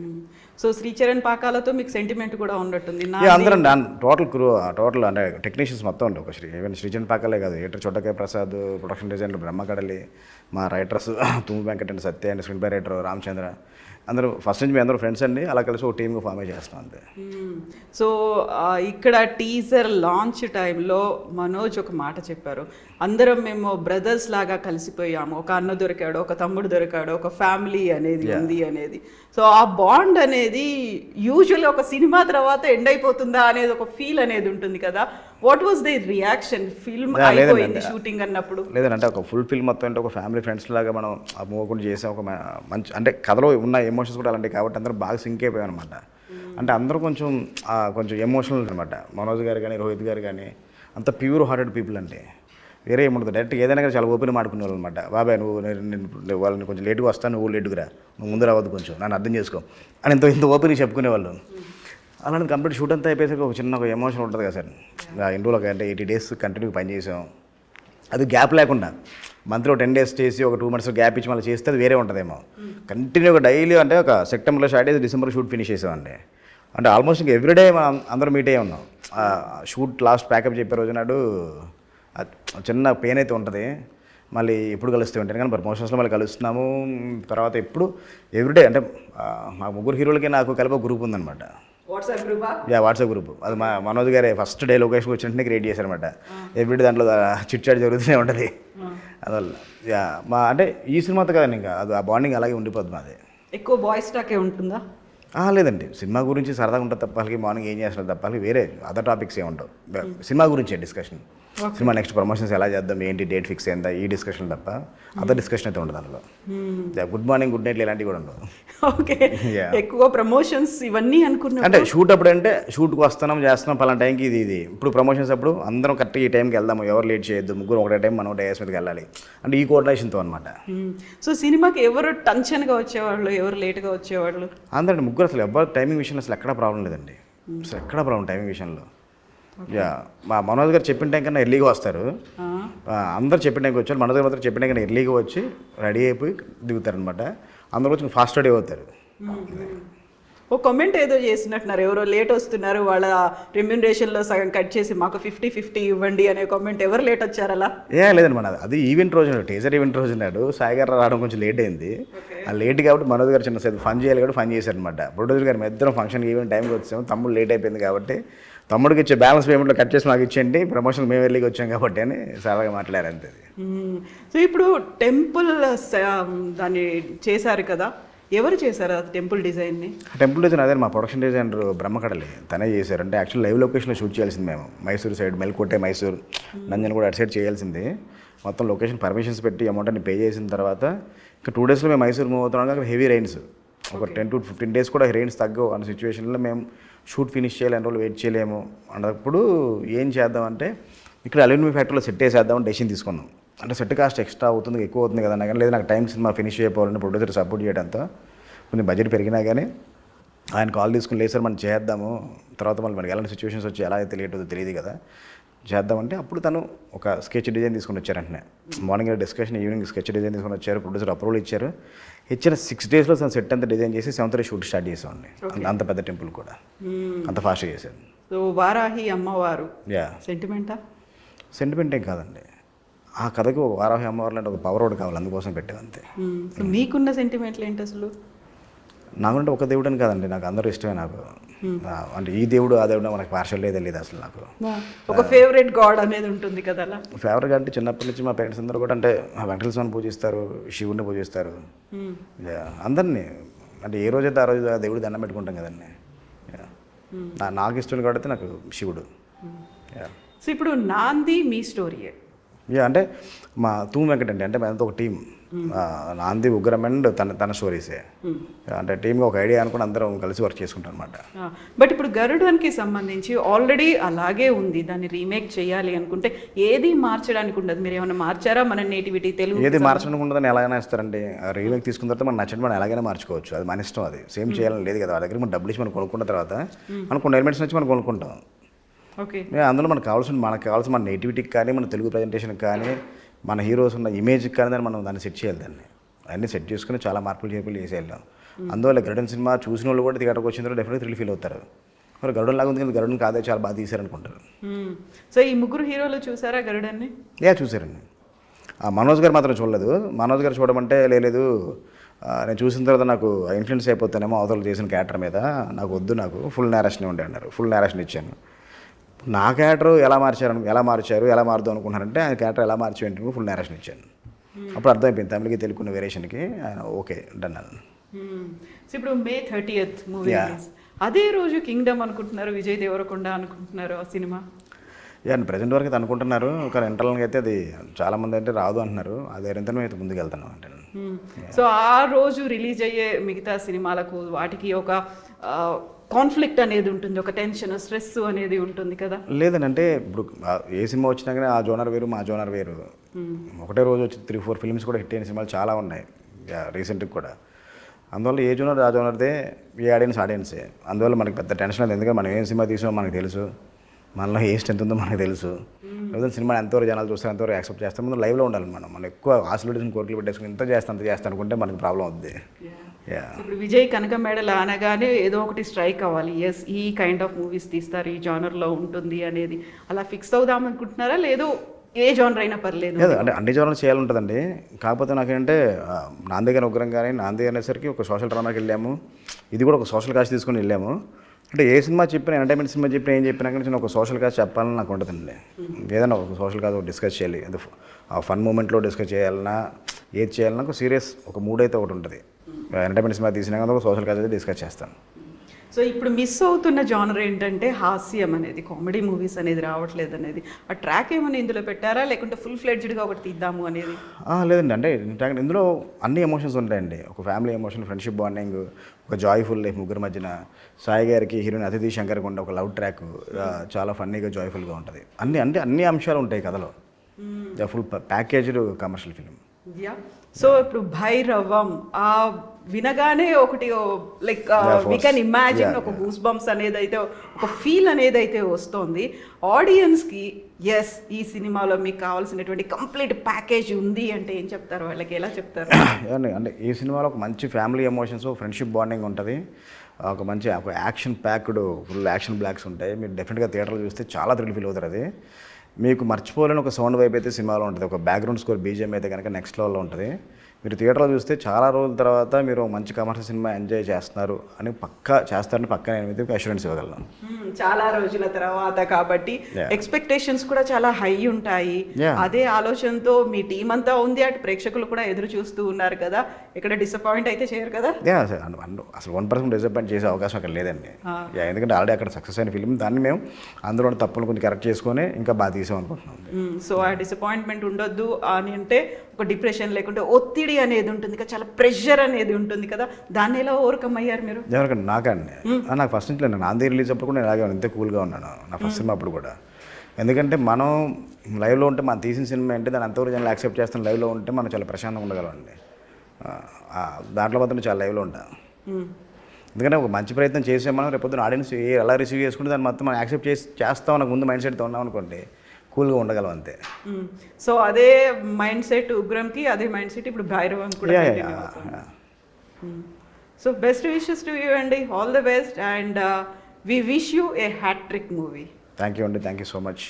సో శ్రీచరణ్ పాకాలతో మీకు సెంటిమెంట్ కూడా ఉన్నట్టుంది. అందరం టోటల్ క్రూ, టోటల్ అంటే టెక్నీషియన్స్ మొత్తం ఉండే ఒక ఈవెన్ శ్రీచరణ్ పాకాలే కాదు, editor Chota K Prasad, production designer Brahma Kadali, మా writers Tummu Venkata and Satya and screen by writer Ramachandra, అందరూ ఫస్ట్ నుంచి మేము అందరూ ఫ్రెండ్స్ అండి. అలా కలిసి ఒక టీమ్గా ఫామ్ చేస్తాం అంతే. సో ఇక్కడ టీజర్ లాంచ్ టైంలో మనోజ్ ఒక మాట చెప్పారు, అందరం మేము బ్రదర్స్ లాగా కలిసిపోయాము, ఒక అన్న దొరికాడు, ఒక తమ్ముడు దొరికాడు, ఒక ఫ్యామిలీ అనేది ఉంది అనేది. సో ఆ బాండ్ అనేది యూజువల్లీ ఒక సినిమా తర్వాత ఎండ్ అయిపోతుందా అనేది ఒక ఫీల్ అనేది ఉంటుంది కదా. What was the reaction film అయిపోయింది షూటింగ్ అన్నప్పుడు? లేదంటే ఒక ఫుల్ ఫిల్మ్ మొత్తం అంటే ఒక ఫ్యామిలీ ఫ్రెండ్స్ లాగా మనం ఆ మూవ్ కూడా చేసాం. ఒక మంచి అంటే కథలో ఉన్న ఎమోషన్స్ కూడా అలాంటివి కాబట్టి అందరూ బాగా సింక్ అయిపోయాం అనమాట. అంటే అందరూ కొంచెం ఎమోషనల్ అనమాట. మనోజ్ గారు కానీ, రోహిత్ గారు కానీ అంత ప్యూర్ హార్టెడ్ పీపుల్. అంటే వేరే ఏముంటుంది, డైరెక్ట్ ఏదైనా కానీ చాలా ఓపెన్ మాడుకునే వాళ్ళు అనమాట. బాబాయ్ నువ్వు వాళ్ళని కొంచెం లేటుగా వస్తాను, నువ్వు లేటుగా నువ్వు ముందు రావద్దు, కొంచెం నన్ను అర్థం చేసుకో అని ఇంత ఓపెన్గా చెప్పుకునేవాళ్ళు. అలాంటి కంప్లీట్ షూట్ అంతా అయిపోయేసరికి ఒక చిన్న ఎమోషన్ ఉంటుంది కదా సార్. ఎన్ని రోజులు అంటే 80 days కంటిన్యూగా పనిచేసాం. అది గ్యాప్ లేకుండా మంత్లో 10 days చేసి ఒక 2 months గ్యాప్ ఇచ్చి మళ్ళీ చేస్తే అది వేరే ఉంటుందేమో. కంటిన్యూగా డైలీ అంటే ఒక సెప్టెంబర్లో స్టార్ట్ చేసి డిసెంబర్లో షూట్ ఫినిష్ చేసామండి. అంటే ఆల్మోస్ట్ ఇంకా ఎవ్రీడే మనం అందరూ మీట్ అయ్యి ఉన్నాం. షూట్ లాస్ట్ ప్యాకప్ చెప్పే రోజు నాడు చిన్న పెయిన్ అయితే ఉంటుంది. మళ్ళీ ఎప్పుడు కలుస్తూ ఉంటాను కానీ ప్రమోషన్స్లో మళ్ళీ కలుస్తున్నాము. తర్వాత ఎప్పుడు ఎవ్రీడే అంటే మా ముగ్గురు హీరోలకి నాకు కలిపి ఒక గ్రూప్ ఉందన్నమాట. WhatsApp group. అది మా మనోజ్ గారే ఫస్ట్ డే లొకేషన్కి వచ్చినట్టు క్రియేట్ చేశారనమాట. ఎవ్రీడే దాంట్లో చిట్ చాట్ జరుగుతూనే ఉంటుంది. అందువల్ల మా అంటే ఈ సినిమాతో కదండి ఇంకా అది ఆ బాండింగ్ అలాగే ఉండిపోద్ది. మాది ఎక్కువ బాయ్స్ టాకే ఉంటుందా? లేదండి, సినిమా గురించి సరదాగా ఉంటుంది తప్ప వాళ్ళకి మార్నింగ్ ఏం చేస్తారు తప్ప వాళ్ళకి వేరే అదర్ టాపిక్స్ ఏమి ఉండవు. సినిమా గురించే డిస్కషన్, సినిమా నెక్స్ట్ ప్రమోషన్స్ ఎలా చేద్దాం, ఏంటి డేట్ ఫిక్స్ అయిందా, ఈ డిస్కషన్ తప్ప అదర్ డిస్కషన్ అయితే ఉండదు అందులో. గుడ్ మార్నింగ్ గుడ్ నైట్లు ఇలాంటివి కూడా ఉండవు. ఓకే, ఎక్కువ ప్రమోషన్స్ ఇవన్నీ అనుకున్నా అంటే షూట్ అప్పుడు అంటే షూట్కి వస్తున్నాం చేస్తున్నాం పలానా టైంకి ఇది ఇప్పుడు ప్రమోషన్స్ అప్పుడు అందరం కరెక్ట్గా ఈ టైంకి వెళ్దాము, ఎవరు లేట్ చేయొద్దు, ముగ్గురు ఒకటే టైం మనం డేస్ మీదకి వెళ్ళాలి అంటే ఈ కోఆర్డినేషన్తో అనమాట. సో సినిమాకి ఎవరు టెన్షన్గా వచ్చేవాళ్ళు, ఎవరు లేట్గా వచ్చేవాళ్ళు? అందరండి ముగ్గురు అసలు ఎవరు టైమింగ్ విషయంలో అసలు ఎక్కడా ప్రాబ్లం లేదండి, అసలు ఎక్కడా ప్రాబ్లం టైమింగ్ విషయంలో. మా మనోజ్ గారు చెప్పిన టైం కన్నా ఎర్లీగా వస్తారు, అందరు చెప్పిన టైంకి వచ్చారు. మనోజ్ గారు మాత్రం చెప్పిన టైం కన్నా ఎర్లీగా వచ్చి రెడీ అయిపోయి దిగుతారనమాట. అందరూ వచ్చి ఫాస్ట్ రెడీ అవుతారు. ఓ కామెంట్ ఏదో చేసినట్టున్నారు, ఎవరో లేట్ వస్తున్నారు వాళ్ళ రెమ్యూనరేషన్లో సగం కట్ చేసి మాకు 50-50 ఇవ్వండి అనే కామెంట్. ఎవరు లేట్ వచ్చారు అలా? లేదండి, మన అది ఈవెంట్ రోజు టీజర్ ఈవెంట్ రోజు ఉన్నాడు. సాయి గారు రావడం కొంచెం లేట్ అయింది. ఆ లేట్ కాబట్టి మనోజ్ గారు చిన్న సేపు ఫన్ చేయాలి కాబట్టి ఫన్ చేశారనమాట. ప్రొడ్యూసర్ గారు ఇద్దరం ఫంక్షన్ ఈవెంట్ టైంకి వచ్చాము, తమ్ముడు లేట్ అయిపోయింది కాబట్టి తమ్ముడికి ఇచ్చే బ్యాలెన్స్ పేమెంట్లో కట్ చేసి మాకు ఇచ్చేయండి, ప్రమోషన్ మేము వెళ్ళి వచ్చాం కాబట్టి అని సరదాగా మాట్లాడారు అంతే. సో ఇప్పుడు టెంపుల్ దాన్ని చేశారు కదా, ఎవరు చేశారు ఆ టెంపుల్ డిజైన్ని? టెంపుల్ డిజైన్ అదే మా ప్రొడక్షన్ డిజైనర్ బ్రహ్మకడలి తనే చేశారు. అంటే యాక్చువల్ లైవ్ లొకేషన్లో షూట్ చేయాల్సింది మేము, మైసూరు సైడ్ మెల్కోటే మైసూరు నంజన్ కూడా అటు సైడ్ చేయాల్సింది. మొత్తం లొకేషన్ పర్మిషన్స్ పెట్టి అమౌంట్ అన్ని పే చేసిన తర్వాత ఇంకా 2 డేస్లో మేము మైసూరు మూవ్ అవుతున్నాం. అక్కడ హెవీ రైన్స్, ఒక 10 to 15 days కూడా రైన్స్ తగ్గవు అన్న సిచ్యువేషన్లో మేము షూట్ ఫినిష్ చేయాలి, ఎన్ని రోజులు వెయిట్ చేయలేము అన్నప్పుడు ఏం చేద్దామంటే ఇక్కడ అల్యూమినియం ఫ్యాక్టరీలో సెట్ వేసేద్దామని డెసిషన్ తీసుకున్నాం. అంటే సెట్ కాస్ట్ ఎక్స్ట్రా అవుతుంది, ఎక్కువ అవుతుంది కదా కానీ లేదు నాకు టైం సినిమా ఫినిష్ అయిపోవాలని ప్రొడ్యూసర్ సపోర్ట్ చేయడంతో కొంచెం బడ్జెట్ పెరిగినా కానీ ఆయన కాల్ తీసుకుని లేదు సార్ మనం చేద్దాము, తర్వాత మళ్ళీ మనకి ఎలాంటి సిచ్యువేషన్స్ వచ్చి ఎలా అయితే లేట్ అవుతుందో తెలియదు కదా చేద్దామంటే అప్పుడు తను ఒక స్కెచ్ డిజైన్ తీసుకుని వచ్చారంటే morning discussion evening sketch design తీసుకుని వచ్చారు. ప్రొడ్యూసర్ అప్రూవల్ ఇచ్చారు. ఇచ్చిన 6 daysలో తను సెట్ అంతా డిజైన్ చేసి 7th day షూట్ స్టార్ట్ చేసామండి. అంత పెద్ద టెంపుల్ కూడా అంత ఫాస్ట్గా చేశారు. సో వారాహి అమ్మవారు సెంటిమెంటా? సెంటిమెంట్ ఏం కాదండి, ఆ కథకు వారాహి అమ్మవారు అంటే ఒక పవర్ ఒకటి కావాలి, అందుకోసం పెట్టాను అంతే. మీకున్న సెంటిమెంట్లు ఏంటి అసలు? నాకంటే ఒక దేవుడు అని కాదండి, నాకు అందరూ ఇష్టమే. నాకు అంటే ఈ దేవుడు ఆ దేవుడు మనకు పార్షల్ తెలియదు అసలు. నాకు ఒక ఫేవరెట్ గాడ్ అనేది ఉంటుంది కదా అలా. ఫేవరెట్ అంటే చిన్నప్పటి నుంచి మా పేరెంట్స్ అందరూ కూడా అంటే వెంకటేశ్వర స్వామిని పూజిస్తారు, శివుడిని పూజిస్తారు, అందరినీ అంటే ఏ రోజైతే ఆ రోజు ఆ దేవుడు దండం పెట్టుకుంటాం కదండి. నాకు ఇష్టం కాబట్టి నాకు శివుడు. సో ఇప్పుడు నాంది మీ స్టోరీయే? అంటే మా తూము వెంకట అంటే మేమంతా ఒక టీం, నాంది ఉగ్రం అండ్ తన స్టోరీసే అంటే టీమ్గా ఒక ఐడియా అనుకుని అందరం కలిసి వర్క్ చేసుకుంటాం అనమాట. బట్ ఇప్పుడు గరుడన్కి సంబంధించి ఆల్రెడీ అలాగే ఉంది, దాన్ని రీమేక్ చేయాలి అనుకుంటే ఏది మార్చడానికి ఉండదు. మీరు ఏమైనా మార్చారా? మన నేటివిటీ తెలుగు ఏది మార్చడానికి ఉండదని ఎలాగైనా ఇస్తారండి. రీమేక్ తీసుకున్న తర్వాత మనం నచ్చడం మనం ఎలాగైనా మార్చుకోవచ్చు, అది మన ఇష్టం. అది సేమ్ చేయాలని లేదు కదా, వాళ్ళ దగ్గర మనం డబ్బులు ఇచ్చి మనం కొనుక్కున్న తర్వాత మనం కొన్ని ఎలిమెంట్స్ నుంచి మనం కొనుక్కుంటాం. ఓకే, అందులో మనకు కావాల్సిన మన నేటివిటీకి కానీ మన తెలుగు ప్రజెంటేషన్కి కానీ మన హీరోస్ ఉన్న ఇమేజ్కి కానీ దాన్ని మనం దాన్ని సెట్ చేయాలి. దాన్ని అన్నీ సెట్ చేసుకుని చాలా మార్పులు చేర్పులు చేసేయాలి. అందువల్ల గరుడన్ సినిమా చూసిన వాళ్ళు కూడా థియేటర్కి వచ్చిన తర్వాత డెఫినెట్గా థ్రిల్ ఫీల్ అవుతారు. మరి గరుడన్ లాగా ఉంది కానీ గరుడన్ కాదే చాలా బాగా తీశారనుకుంటారు. సో ఈ ముగ్గురు హీరోలు చూసారా గరుడన్ని? చూసారండి. మనోజ్ గారు మాత్రం చూడలేదు. మనోజ్ గారు చూడమంటే లేదు నేను చూసిన తర్వాత నాకు ఇన్ఫ్లుయెన్స్ అయిపోతానేమో అవతల చేసిన క్యారెక్టర్ మీద, నాకు వద్దు, నాకు ఫుల్ నేరేషన్ ఉండే అన్నారు. ఫుల్ నేరేషన్ ఇచ్చాను. నా క్యారెక్టర్ ఎలా మారుదాం అనుకుంటున్నారంటే ఆయన క్యారెక్టర్ ఎలా మార్చి ఏంటి ఫుల్ నేరేషన్ ఇచ్చాను. అప్పుడు అర్థమైపోయింది తమిళకి తెలుగున్న వేరియేషన్కి ఆయన ఓకే డన్ అన్నాను. సో ఇప్పుడు May 30th మూవీ, అదే రోజు కింగ్డమ్ అనుకుంటున్నారు, విజయ్ దేవరకొండ అనుకుంటున్నారు ఆ సినిమా. ప్రజెంట్ వరకు అయితే అనుకుంటున్నారు, కానీ ఇంటర్నల్గా అయితే అది చాలామంది అంటే రాదు అంటున్నారు. అదే రీతిలో మేము అయితే ముందుకు వెళ్తున్నాం అంటే. సో ఆ రోజు రిలీజ్ అయ్యే మిగతా సినిమాలకు వాటికి ఒక కాన్ఫ్లిక్ట్ అనేది ఉంటుంది, ఒక టెన్షన్ స్ట్రెస్ అనేది ఉంటుంది కదా? లేదని అంటే ఇప్పుడు ఏ సినిమా వచ్చినా కానీ ఆ జోనర్ వేరు మా జోనర్ వేరు. ఒకటే రోజు వచ్చి 3-4 ఫిల్మ్స్ కూడా హిట్ అయిన సినిమాలు చాలా ఉన్నాయి రీసెంట్గా కూడా. అందువల్ల ఏ జోనర్ ఆ జోనర్దే, ఏ ఆడియన్సే. అందువల్ల మనకి పెద్ద టెన్షన్ లేదు, ఎందుకంటే మనం ఏం సినిమా తీసామో మనకు తెలుసు, మనలో ఏ స్ట్రెంత్ ఉందో మనకు తెలుసు. లేదా సినిమా ఎంతవరకు జనాలు చూస్తారు, ఎంతవరకు యాక్సెప్ట్ చేస్తాం, మనం లైవ్లో ఉండాలి. మనం ఎక్కువ ఆశలు కోరికలు పెట్టేసుకుని ఇంత చేస్తాను అనుకుంటే మనకి ప్రాబ్లం అవుద్ది. ఇప్పుడు విజయ్ కనక మెడల్ అనగానే ఏదో ఒకటి స్ట్రైక్ అవ్వాలి, ఎస్ ఈ కైండ్ ఆఫ్ మూవీస్ తీస్తారు, ఈ జానర్లో ఉంటుంది అనేది. అలా ఫిక్స్ అవుదాం అనుకుంటున్నారా? లేదు ఏ జానర్ అయినా పర్లేదు? లేదు అంటే అన్ని జానర్లు చేయాలంటుందండి. కాకపోతే నాకేంటే నాంది గారి ఉగ్రం కానీ నాంది అనేసరికి ఒక సోషల్ డ్రామాకి వెళ్ళాము, ఇది కూడా ఒక సోషల్ కాస్ట్ తీసుకుని వెళ్ళాము. అంటే ఏ సినిమా చెప్పినా ఎంటర్టైన్మెంట్ సినిమా చెప్పినా ఏం చెప్పినా కానీ ఒక సోషల్ కాజ్ చెప్పాలని నాకు ఉంటుందండి. ఏదైనా ఒక సోషల్ కాజ్ డిస్కస్ చేయాలి, అది ఆ ఫన్ మూమెంట్లో డిస్కస్ చేయాలన్నా ఏది చేయాలన్నా ఒక సీరియస్ ఒక మూడ్ అయితే ఒకటి ఉంటుంది. ఎంటర్టైన్మెంట్ సినిమా తీసినా కానీ ఒక సోషల్ కాజ్ అయితే డిస్కస్ చేస్తాను. సో ఇప్పుడు మిస్ అవుతున్న జానర్ ఏంటంటే హాస్యం అనేది, కామెడీ మూవీస్ అనేది రావట్లేదు అనేది. ఆ ట్రాక్ ఏమైనా ఇందులో పెట్టారా, లేకుంటే ఫుల్ ఫ్లెడ్జ్డ్గా ఒకటి తీద్దాము అనేది? లేదండి, అంటే ఇన్ఫాక్ట్ ఇందులో అన్ని ఎమోషన్స్ ఉంటాయండి. ఒక ఫ్యామిలీ ఎమోషన్, ఫ్రెండ్షిప్ బాండింగ్, ఒక జాయ్ఫుల్ లైఫ్ ముగ్గురు మధ్యన, సాయి గారికి హీరోయిన్ అతిథి శంకర్కి ఉండే ఒక లవ్ ట్రాక్ చాలా ఫన్నీగా జాయ్ఫుల్గా ఉంటుంది. అన్ని అంశాలు ఉంటాయి కథలో. Full packaged commercial film. So ఇప్పుడు భైరవం ఆ వినగానే ఒకటి లైక్ వి కెన్ ఇమాజిన్ ఒక గూస్ బంప్స్ అనేది అయితే, ఒక ఫీల్ అనేది అయితే వస్తుంది ఆడియన్స్కి. ఎస్, ఈ సినిమాలో మీకు కావాల్సినటువంటి కంప్లీట్ ప్యాకేజ్ ఉంది అంటే ఏం చెప్తారు వాళ్ళకి, ఎలా చెప్తారు? అంటే ఈ సినిమాలో ఒక మంచి ఫ్యామిలీ ఎమోషన్స్, ఫ్రెండ్షిప్ బాండింగ్ ఉంటుంది. ఒక మంచి ఒక action packed full action blocks ఉంటాయి. మీరు డెఫినెట్గా థియేటర్లో చూస్తే చాలా థ్రిల్ ఫీల్ అవుతారు. అది మీకు మర్చిపోలేని ఒక సౌండ్ వైపు అయితే సినిమాలో ఉంటుంది. ఒక బ్యాక్గ్రౌండ్ స్కోర్ బీజిఎం అయితే కనుక నెక్స్ట్ లెవెల్లో ఉంటుంది. మీరు థియేటర్లో చూస్తే చాలా రోజుల తర్వాత మీరు మంచి కమర్షియల్ సినిమా ఎంజాయ్ చేస్తున్నారు అని చేస్తారని పక్కా నేను అష్యూరెన్స్ ఇవ్వగలను. చాలా రోజుల తర్వాత కాబట్టి ఎక్స్పెక్టేషన్స్ కూడా చాలా హై ఉంటాయి. అదే ఆలోచనతో మీ టీం అంతా ఉంది, అటు ప్రేక్షకులు కూడా ఎదురు చూస్తూ ఉన్నారు కదా. ఇక్కడ డిసప్పాయింట్ అయితే చేయరు కదా? అసలు 1% డిసప్పాయింట్ చేసే అవకాశం అక్కడ లేదండి. ఎందుకంటే ఆల్రెడీ అక్కడ సక్సెస్ అయిన ఫిల్మ్, దాన్ని మేము అందులో తప్పులు కొంచెం కరెక్ట్ చేసుకొని ఇంకా బాగా తీసాం అనుకుంటున్నాం. సో ఆ డిసప్పాయింట్మెంట్ ఉండొద్దు అని అంటే ఒక డిప్రెషన్ లేకుంటే ఒత్తిడి అనేది ఉంటుంది కదా, చాలా ప్రెషర్ అనేది ఉంటుంది కదా, దాన్ని ఎలా ఓవర్కమ్ అయ్యారు మీరు? ఎవరికండి? నాకండి, నాకు ఫస్ట్ నుంచి నేను నాంది రిలీజ్ అప్పుడు కూడా నేను ఇలాగే ఇంతే కూల్గా ఉన్నాను నా ఫస్ట్ సినిమా అప్పుడు కూడా. ఎందుకంటే మనం లైవ్లో ఉంటే మనం తీసిన సినిమా అంటే దాన్ని ఎంతవరకు జనాలు యాక్సెప్ట్ చేస్తాను, లైవ్లో ఉంటే మనం చాలా ప్రశాంతంగా ఉండగలండి. దాంట్లో మాత్రం చాలా లైవ్లో ఉంటాం. ఎందుకంటే ఒక మంచి ప్రయత్నం చేసే మనం రేపొద్దున ఆడియన్స్ ఎలా రిసీవ్ చేసుకుంటే దాన్ని మొత్తం మనం యాక్సెప్ట్ చేస్తాం నాకు ముందు మైండ్ సెట్తో ఉన్నాం అనుకోండి, కూల్గా ఉండగలం అంతే. సో అదే మైండ్ సెట్ ఉగ్రంకి, అదే మైండ్ సెట్ ఇప్పుడు భైరవం కూడా. So best wishes to you అండి, all the best, and we wish you a hattrick movie. Thank you అండి, థ్యాంక్ యూ సో మచ్.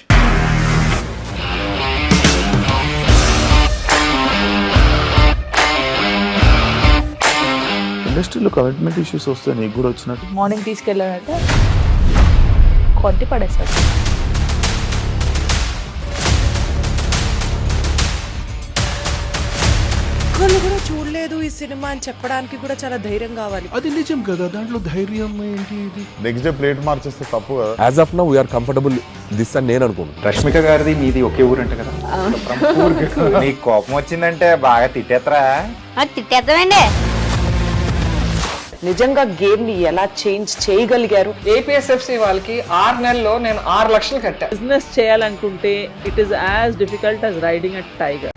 ఇండస్ట్రీలో కమిట్మెంట్ ఇష్యూస్ వస్తే నీకు కూడా వచ్చినట్టు? మార్నింగ్ తీసుకెళ్ళాడంటే కొట్టి పడేస్తాడు. ఒక్కళ్ళు కూడా చూడలేదు ఈ సినిమా అని చెప్పడానికి కూడా చాలా ధైర్యం కావాలి. అది నిజం కదా, దాంట్లో ధైర్యం ఏంటి? ఇది నెక్స్ట్ డే ప్లేట్ మార్చేస్తే తప్పు కదా. As of now we are comfortable this అని నేను అనుకుంటున్నాను. రష్మిక గారిది మీది ఒకే ఊరంట కదా? నీకు కోపం వచ్చిందంటే బాగా తిట్టేత్తరా? తిట్టేద్దామండి. నిజంగా గేమ్ ని ఎలా చేంజ్ చేయగలిగారు? ఏపీఎస్ఎఫ్సి వాళ్ళకి 6 నెలల్లో నేను 6 లక్షలు కట్టా. బిజినెస్ చేయాలనుకుంటే it is as difficult as riding a tiger.